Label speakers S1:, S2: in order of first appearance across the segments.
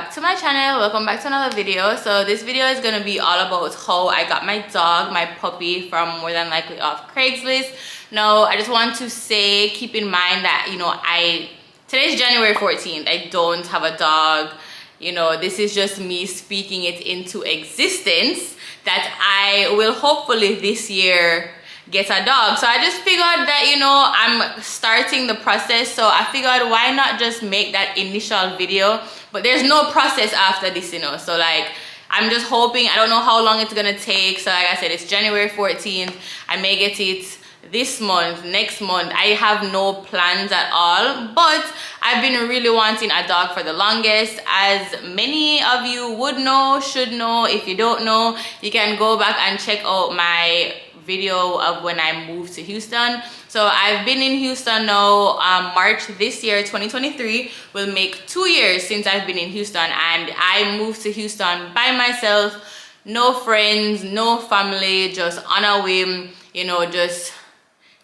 S1: back to my channel, welcome back to another video. So this video is going to be all about how I got my dog, my puppy, from more than likely off Craigslist. Now I just want to say, keep in mind that, you know, today's January 14th, I don't have a dog. You know, this is just me speaking it into existence that I will hopefully this year get a dog. So I just figured that, you know, I'm starting the process, so I figured why not just make that initial video. But there's no process after this, you know, so like I'm just hoping. I don't know how long it's gonna take. So like I said, it's January 14th. I may get it this month, next month. I have no plans at all, but I've been really wanting a dog for the longest. As many of you would know, should know. If you don't know, you can go back and check out my video of when I moved to Houston. So I've been in Houston now. March this year, 2023, will make 2 years since I've been in Houston, and I moved to Houston by myself. No friends, no family, just on a whim, you know, just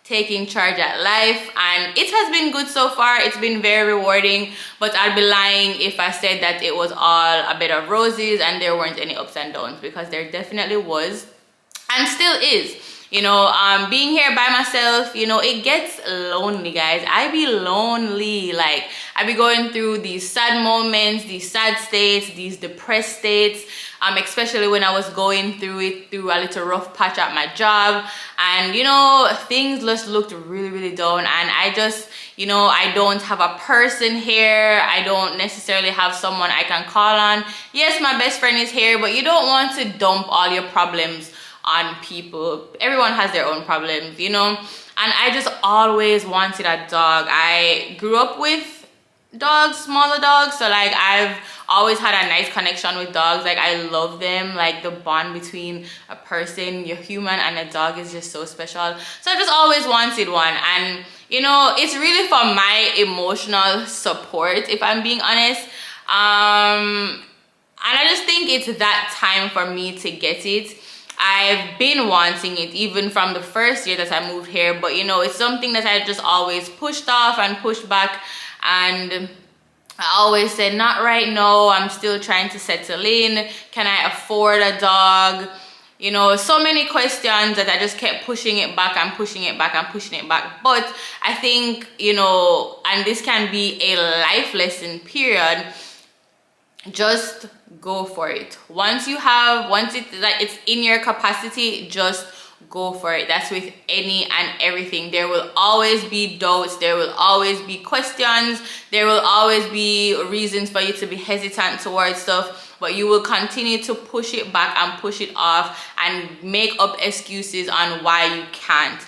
S1: taking charge at life, and it has been good so far. It's been very rewarding, but I'd be lying if I said that it was all a bed of roses and there weren't any ups and downs, because there definitely was and still is. You know, being here by myself, you know, it gets lonely, guys. I be lonely. Like, I be going through these sad moments, these sad states, these depressed states, especially when I was going through a little rough patch at my job, and you know, things just looked really down, and I just, you know, I don't have a person here. I don't necessarily have someone I can call on. Yes, my best friend is here, but you don't want to dump all your problems on people. Everyone has their own problems, you know. And I just always wanted a dog. I grew up with dogs, smaller dogs, so like I've always had a nice connection with dogs. Like, I love them. Like, the bond between a person, your human, and a dog is just so special. So I just always wanted one, and you know, it's really for my emotional support, if I'm being honest. And I just think it's that time for me to get it. I've been wanting it even from the first year that I moved here, but you know, it's something that I just always pushed off and pushed back, and I always said, not right now, I'm still trying to settle in. Can I afford a dog? You know, so many questions that I just kept pushing it back and pushing it back and pushing it back. But I think, you know, and this can be a life lesson, period, just go for it. Once it's in your capacity, just go for it. That's with any and everything. There will always be doubts, there will always be questions, there will always be reasons for you to be hesitant towards stuff, but you will continue to push it back and push it off and make up excuses on why you can't.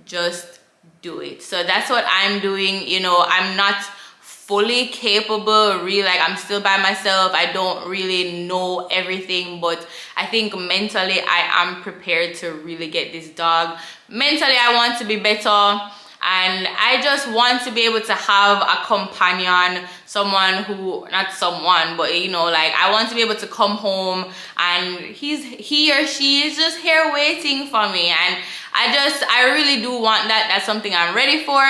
S1: Just do it. So that's what I'm doing. You know, I'm not fully capable, really, like I'm still by myself. I don't really know everything, but I think mentally I am prepared to really get this dog. Mentally, I want to be better, and I just want to be able to have a companion, someone who, not someone, but you know, like I want to be able to come home and he or she is just here waiting for me, and I really do want that. That's something I'm ready for.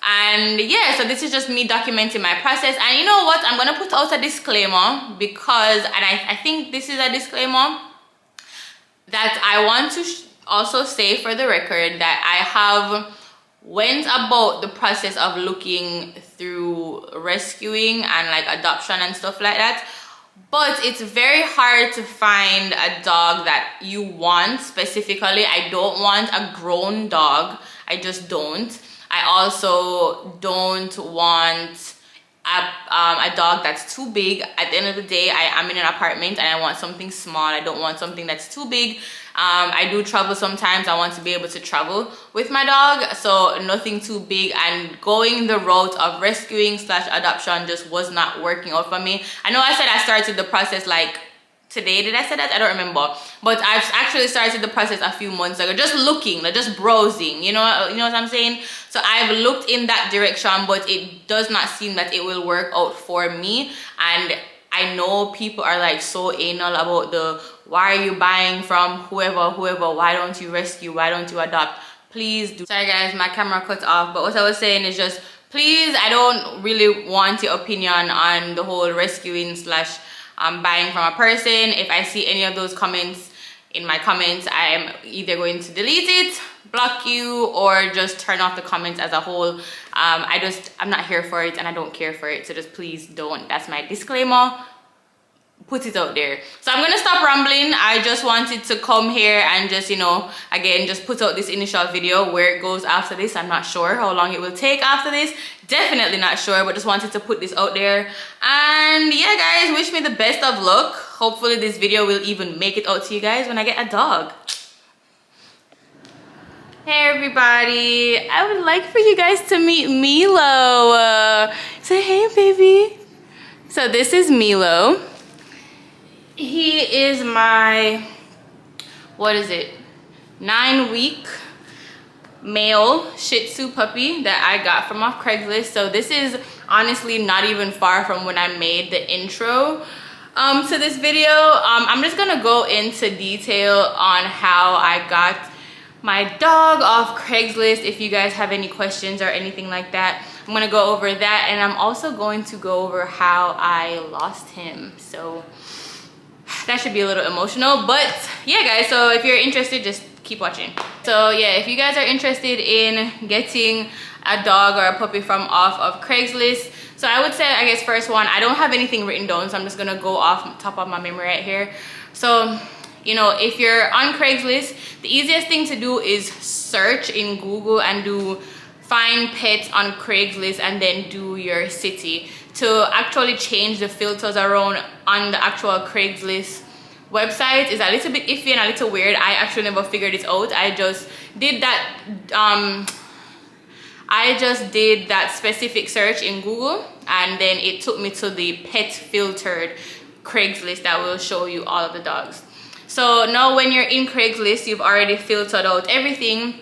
S1: And yeah, so this is just me documenting my process. And you know what, I'm gonna put out a disclaimer, because, and I think this is a disclaimer that I want to also say for the record, that I have went about the process of looking through rescuing and like adoption and stuff like that, but it's very hard to find a dog that you want specifically. I don't want a grown dog. I just don't. I also don't want a dog that's too big. At the end of the day, I am in an apartment and I want something small. I don't want something that's too big. I do travel sometimes. I want to be able to travel with my dog, so nothing too big. And going the route of rescuing / adoption just was not working out for me. I know I said I started the process like today. Did I say that? I don't remember. But I've actually started the process a few months ago, just looking, like just browsing, you know what I'm saying? So I've looked in that direction, but it does not seem that it will work out for me. And I know people are like so anal about the, why are you buying from whoever, why don't you rescue, why don't you adopt? Please do. Sorry guys, my camera cut off, but what I was saying is just Please, I don't really want your opinion on the whole rescuing slash buying from a person. If I see any of those comments in my comments, I'm either going to delete it, block you, or just turn off the comments as a whole. I'm not here for it and I don't care for it, so just please don't. That's my disclaimer. Put it out there. So I'm gonna stop rambling. I just wanted to come here and just, you know, again, just put out this initial video. Where it goes after this, I'm not sure how long it will take after this. Definitely not sure, but just wanted to put this out there. And yeah, guys, wish me the best of luck. Hopefully this video will even make it out to you guys when I get a dog. Hey everybody, I would like for you guys to meet Milo. Say hey, baby. So this is Milo. He is my, what is it, 9-week male Shih Tzu puppy that I got from off Craigslist. So this is honestly not even far from when I made the intro to this video. I'm just gonna go into detail on how I got my dog off Craigslist. If you guys have any questions or anything like that, I'm gonna go over that, and I'm also going to go over how I lost him. So that should be a little emotional, but yeah, guys, so if you're interested, just keep watching. So yeah, if you guys are interested in getting a dog or a puppy from off of Craigslist, so I would say, I guess first one, I don't have anything written down, so I'm just gonna go off top of my memory right here. So, you know, if you're on Craigslist, the easiest thing to do is search in Google and do find pets on Craigslist and then do your city. To actually change the filters around on the actual Craigslist website is a little bit iffy and a little weird. I actually never figured it out. I just did that specific search in Google, and then it took me to the pet filtered Craigslist that will show you all of the dogs. So now when you're in Craigslist, you've already filtered out everything.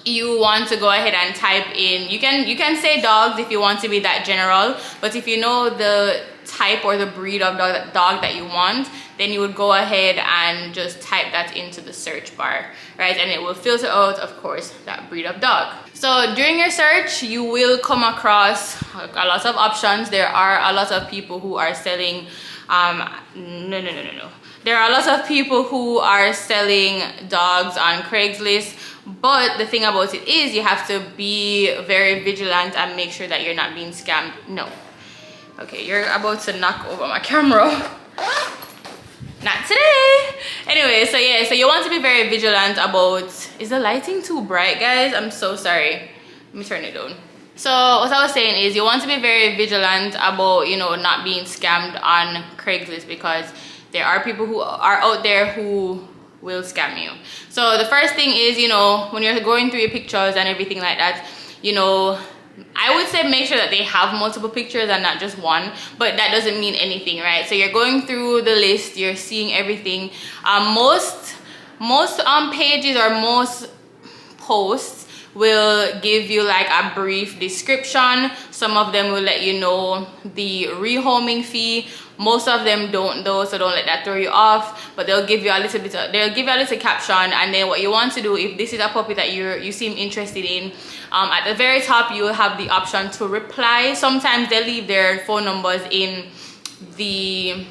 S1: You want to go ahead and type in, you can say dogs if you want to be that general, but if you know the type or the breed of dog that you want, then you would go ahead and just type that into the search bar, right? And it will filter out, of course, that breed of dog. So during your search, you will come across a lot of options. There are a lot of people who are selling there are a lot of people who are selling dogs on Craigslist, but the thing about it is you have to be very vigilant and make sure that you're not being scammed. No. Okay, you're about to knock over my camera. Not today. Anyway, so yeah, so you want to be very vigilant about, is the lighting too bright, guys? I'm so sorry. Let me turn it down. So what I was saying is you want to be very vigilant about, you know, not being scammed on Craigslist, because there are people who are out there who will scam you. So the first thing is, you know, when you're going through your pictures and everything like that, you know, I would say make sure that they have multiple pictures and not just one, but that doesn't mean anything, right? So you're going through the list, you're seeing everything. Most pages or most posts will give you like a brief description. Some of them will let you know the rehoming fee. Most of them don't though, so don't let that throw you off, but they'll give you a little bit of, they'll give you a little caption. And then what you want to do, if this is a puppy that you seem interested in, at the very top you will have the option to reply. Sometimes they leave their phone numbers in the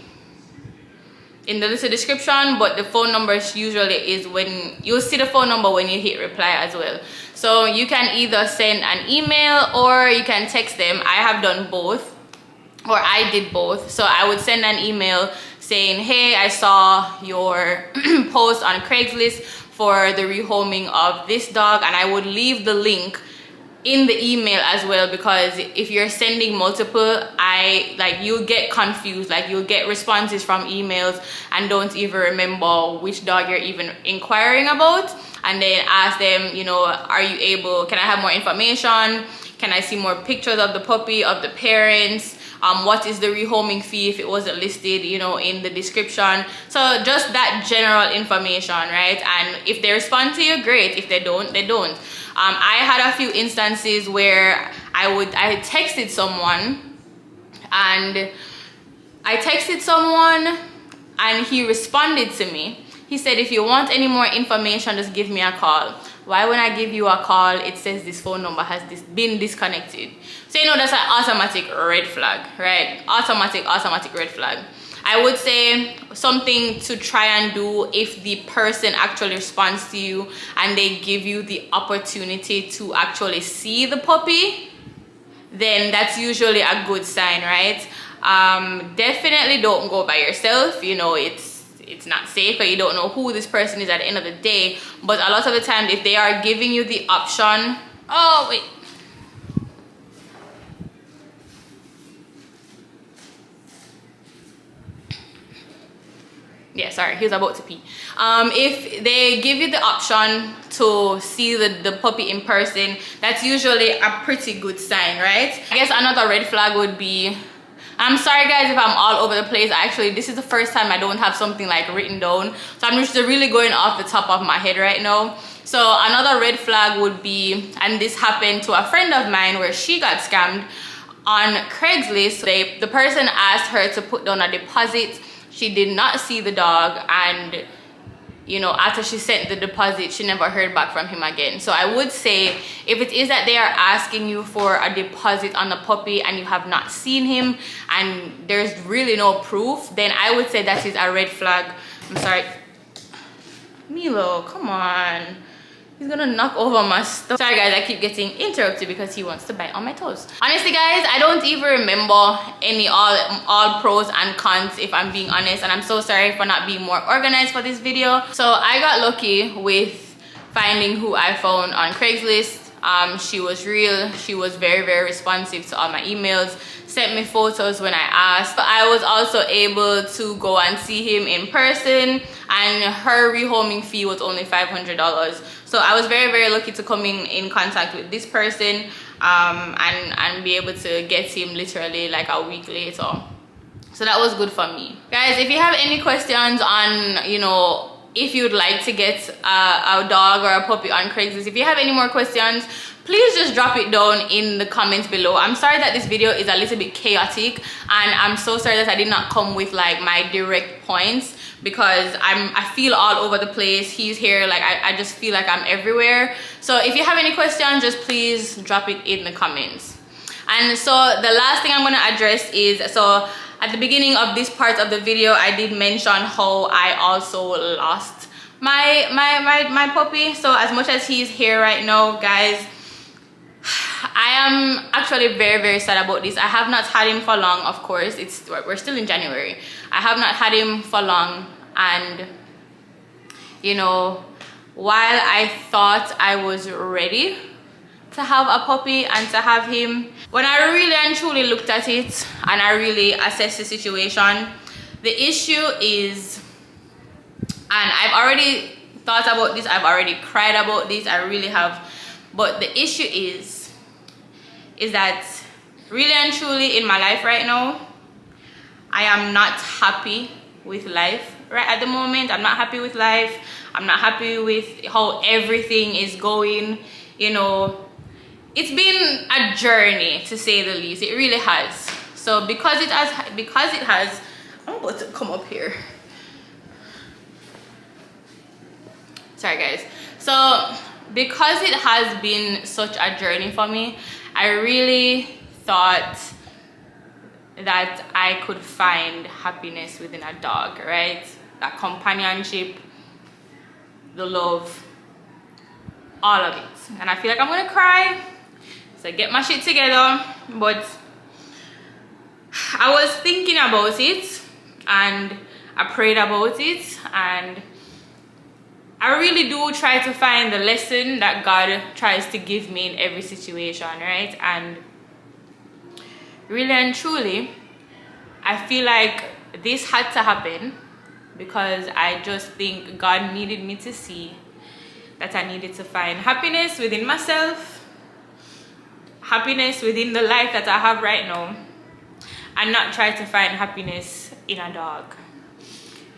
S1: little description, but the phone numbers usually is when you'll see the phone number when you hit reply as well. So you can either send an email or you can text them. I have done both, or I did both. So I would send an email saying, hey, I saw your post on Craigslist for the rehoming of this dog, and I would leave the link in the email as well, because if you're sending multiple, you'll get confused. Like you'll get responses from emails and don't even remember which dog you're even inquiring about, and then ask them, you know, are you able, can I have more information? Can I see more pictures of the puppy, of the parents? What is the rehoming fee if it wasn't listed, you know, in the description? So just that general information, right? And if they respond to you, great. If they don't, they don't. I had a few instances where I texted someone and he responded to me. He said, if you want any more information, just give me a call. Why when I give you a call, it says this phone number has been disconnected? So you know that's an automatic red flag, right? Automatic red flag. I would say something to try and do if the person actually responds to you and they give you the opportunity to actually see the puppy, then that's usually a good sign, right? Definitely don't go by yourself. You know, it's not safe, but you don't know who this person is at the end of the day. But a lot of the time, if they are giving you the option, oh wait, yeah, sorry, he's about to pee. If they give you the option to see the puppy in person, that's usually a pretty good sign, right? I guess another red flag would be, I'm sorry guys if I'm all over the place. Actually, this is the first time I don't have something like written down, so I'm just really going off the top of my head right now. So another red flag would be, and this happened to a friend of mine where she got scammed on Craigslist. The person asked her to put down a deposit. She did not see the dog, and you know, after she sent the deposit, she never heard back from him again. So I would say, if it is that they are asking you for a deposit on the puppy and you have not seen him and there's really no proof, then I would say that is a red flag. I'm sorry, Milo, come on. He's gonna knock over my stuff. Sorry guys, I keep getting interrupted because he wants to bite on my toes. Honestly guys, I don't even remember any all pros and cons, if I'm being honest, and I'm so sorry for not being more organized for this video. So I got lucky with finding who I found on Craigslist. She was real. She was very responsive to all my emails, sent me photos when I asked. I was also able to go and see him in person, and her rehoming fee was only $500. So I was very lucky to come in contact with this person and be able to get him literally like a week later. So that was good for me. Guys, if you have any questions on, you know, if you'd like to get a dog or a puppy on Craigslist, if you have any more questions, please just drop it down in the comments below. I'm sorry that this video is a little bit chaotic, and I'm so sorry that I did not come with like my direct points, because I feel all over the place. He's here, like I just feel like I'm everywhere. So if you have any questions, just please drop it in the comments. And so the last thing I'm going to address is, so at the beginning of this part of the video, I did mention how I also lost my puppy. So as much as he's here right now, guys, I am actually very sad about this. I have not had him for long, of course. We're still in January. I have not had him for long, and you know, while I thought I was ready to have a puppy and to have him, when I really and truly looked at it and I really assessed the situation, the issue is, and I've already thought about this, I've already cried about this, I really have, but the issue is that really and truly in my life right now, I am not happy with life right at the moment. I'm not happy with life. I'm not happy with how everything is going. You know, it's been a journey, to say the least. It really has. So because it has, I'm about to come up here. Sorry guys. So because it has been such a journey for me, I really thought that I could find happiness within a dog, right? That companionship, the love, all of it. And I feel like I'm gonna cry, so I get my shit together. But I was thinking about it, and I prayed about it, and I really do try to find the lesson that God tries to give me in every situation, right? And really and truly, I feel like this had to happen because I just think God needed me to see that I needed to find happiness within myself, happiness within the life that I have right now, and not try to find happiness in a dog.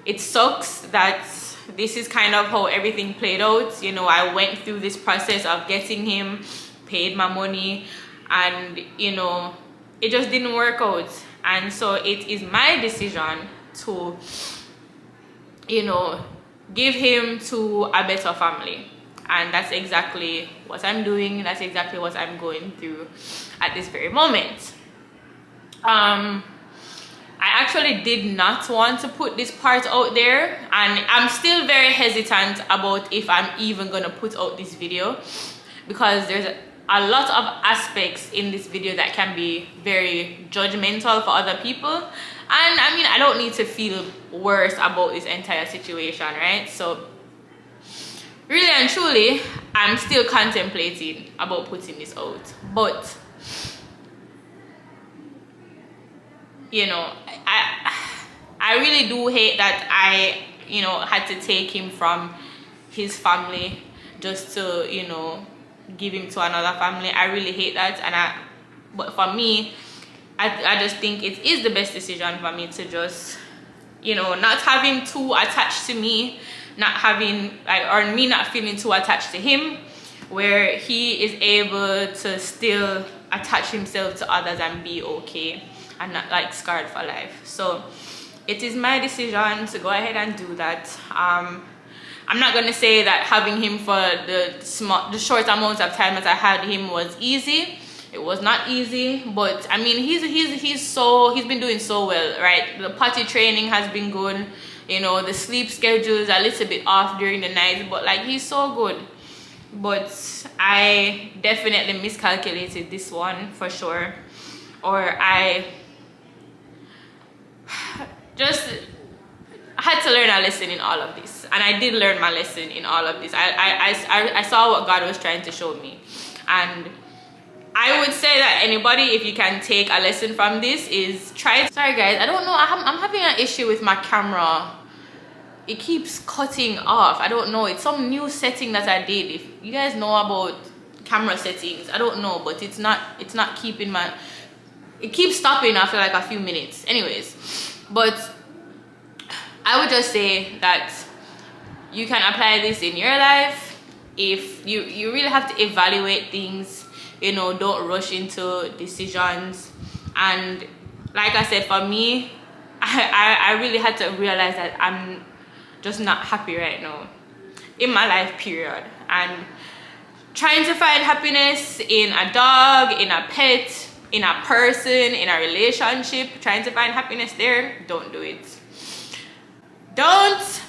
S1: It sucks that this is kind of how everything played out. You know, I went through this process of getting him, paid my money, and you know, it just didn't work out. And so it is my decision to, you know, give him to a better family. And that's exactly what I'm doing. That's exactly what I'm going through at this very moment. I actually did not want to put this part out there, and I'm still very hesitant about if I'm even gonna put out this video, because there's a lot of aspects in this video that can be very judgmental for other people. And I mean, I don't need to feel worse about this entire situation, right? So really and truly, I'm still contemplating about putting this out. But you know, I really do hate that I, you know, had to take him from his family just to, you know, give him to another family. I really hate that. But for me, I just think it is the best decision for me to just, you know, not have him too attached to me, not having, or me not feeling too attached to him, where he is able to still attach himself to others and be okay and not like scarred for life. So it is my decision to go ahead and do that. I'm not gonna say that having him for the short amount of time that I had him was easy. It was not easy, but I mean, he's been doing so well, right? The potty training has been good. You know, the sleep schedule is a little bit off during the night, but like, he's so good. But I definitely miscalculated this one for sure, or I just had to learn a lesson in all of this, and I did learn my lesson in all of this. I saw what God was trying to show me, and I would say that anybody, if you can take a lesson from this, is try. Sorry guys, I don't know, I'm having an issue with my camera. It keeps cutting off. I don't know, it's some new setting that I did. If you guys know about camera settings, I don't know, but it's not keeping my, it keeps stopping after like a few minutes. Anyways, but I would just say that you can apply this in your life. If you really have to evaluate things, you know, don't rush into decisions. And like I said, for me, I really had to realize that I'm just not happy right now in my life, period. And trying to find happiness in a dog, in a pet, in a person, in a relationship, trying to find happiness there, don't do it. Don't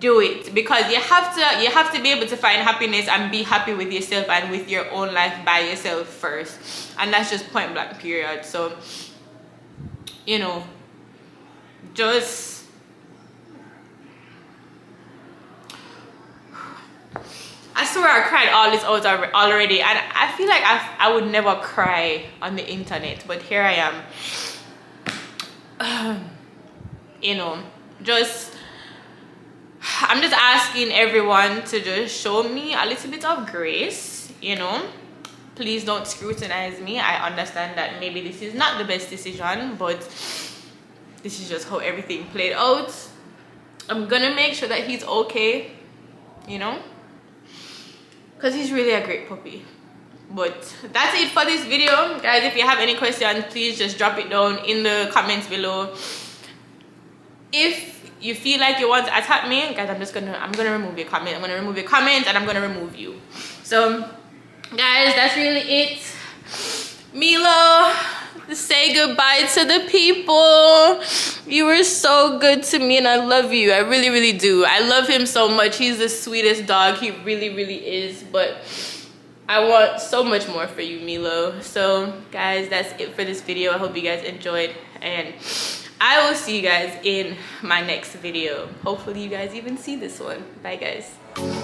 S1: do it, because you have to be able to find happiness and be happy with yourself and with your own life by yourself first, and that's just point blank, period. So, you know, just I swear I cried all this out already, and I feel like I would never cry on the internet, but here I am. You know, I'm just asking everyone to just show me a little bit of grace, you know. Please don't scrutinize me. I understand that maybe this is not the best decision, but this is just how everything played out. I'm gonna make sure that he's okay, you know, because he's really a great puppy. But that's it for this video, guys. If you have any questions, please just drop it down in the comments below. If you feel like you want to attack me, guys, I'm gonna remove your comment. I'm gonna remove your comment, and I'm gonna remove you. So guys, that's really it. Milo, say goodbye to the people. You were so good to me, and I love you. I really, really do. I love him so much. He's the sweetest dog. He really, really is. But I want so much more for you, Milo. So guys, that's it for this video. I hope you guys enjoyed, and I will see you guys in my next video. Hopefully you guys even see this one. Bye guys.